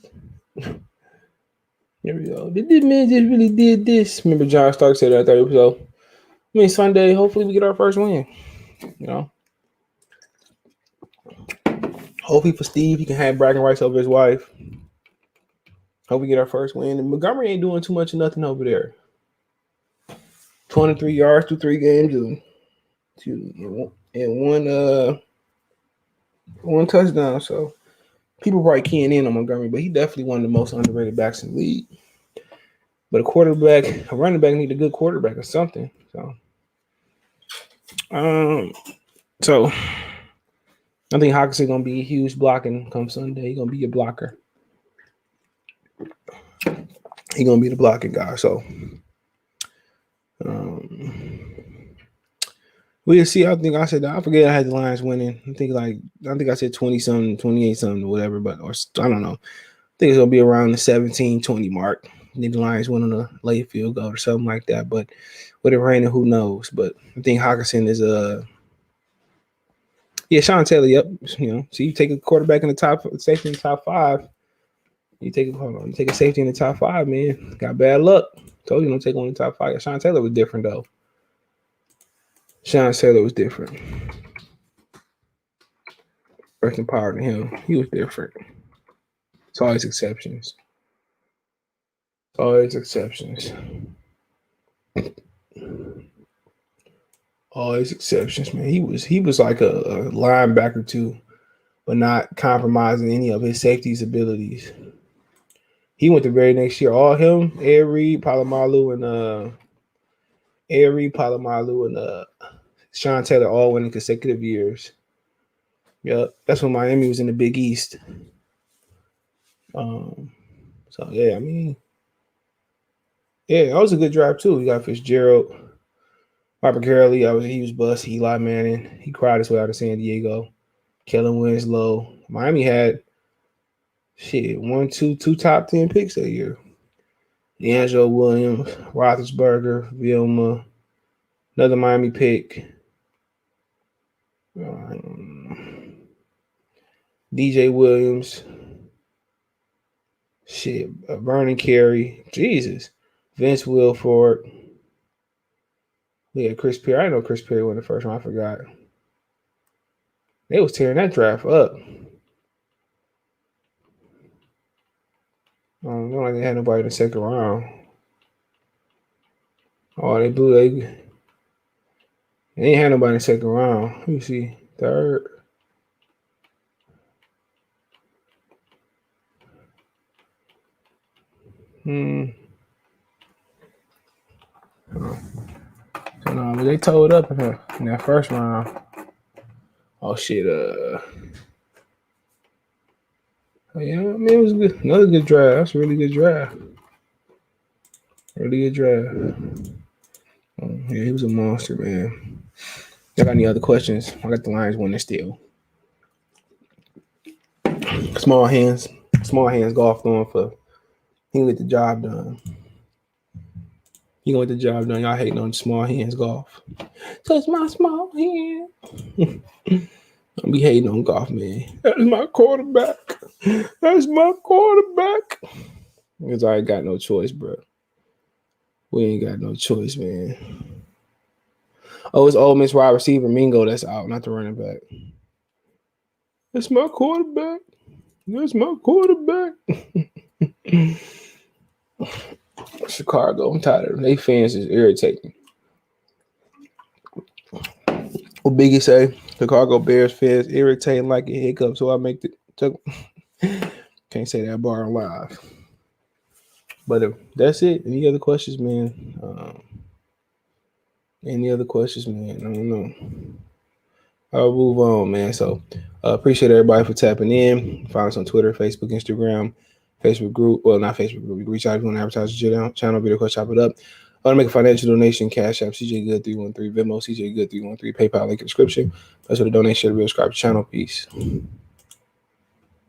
Speaker 1: Here we go. This man just really did this. Remember John Stark said that 30 episode. I mean, Sunday, hopefully we get our first win. You know? Hopefully for Steve, he can have bragging rights over his wife. Hope we get our first win. And Montgomery ain't doing too much of nothing over there. 23 yards through 3 games and one touchdown. So people probably keying in on Montgomery, but he definitely one of the most underrated backs in the league. But a running back need a good quarterback or something. So I think Hawkinson's gonna be a huge blocking come Sunday. He's gonna be a blocker. He's gonna be the blocking guy. So we'll see. I forget I had the Lions winning. I think I said 20-something, 28-something, or whatever, or I don't know. I think it's gonna be around the 17-20 mark. I think the Lions win on a late field goal or something like that. But with it raining, who knows? But I think Hawkinson is Sean Taylor, yep. You know, so you take a quarterback in the top, safety in the top 5. You take a safety in the top 5, man. Got bad luck. Told you don't take one in the top 5. Sean Taylor was different though. Sean Taylor was different. Rest in power to him. He was different. It's always exceptions. Always exceptions, man. He was like a linebacker too, but not compromising any of his safety's abilities. He went the very next year. All him, Ed Reed, Polamalu, and Sean Taylor all went in consecutive years. Yep, that's when Miami was in the Big East. So yeah, I mean, yeah, that was a good drive too. We got Fitzgerald, Robert Carey. He was bust. Eli Manning. He cried his way out of San Diego. Kellen Winslow. Miami had two top 10 picks that year. D'Angelo Williams, Roethlisberger, Vilma, another Miami pick. DJ Williams. Vernon Carey. Jesus. Vince Wilfork. We had Chris Perry. I didn't know Chris Perry won the first one. I forgot. They was tearing that draft up. I don't know like they had nobody in the second round. Oh, they ain't had nobody in the second round. Let me see. Third. So no, they towed up in that first round. Oh shit. Oh, yeah, I mean it was good. Another good draft. That's a really good draft. Really good draft. Yeah, he was a monster, man. I got any other questions? I got the Lions winning still. Small hands golf going for. He can get the job done. Y'all hating on small hands golf. Touch my small hand. Don't be hating on golf, man. That's my quarterback. Because I ain't got no choice, bro. We ain't got no choice, man. Oh, it's Ole Miss wide receiver Mingo that's out, not the running back. That's my quarterback. Chicago, I'm tired of them. They fans is irritating. What Biggie say? Chicago Bears fans irritating like a hiccup, so I make the can't say that bar live. But that's it. Any other questions, man? I don't know. I'll move on, man. So appreciate everybody for tapping in. Find us on Twitter, Facebook, Instagram, Facebook group. Well, not Facebook group. You can reach out if you want to advertise your channel, video, coach, chop it up. I want to make a financial donation, Cash App, CJ Good 313, Venmo, CJ Good 313, PayPal link in the description. That's what the donation, share the real, subscribe to the channel. Peace.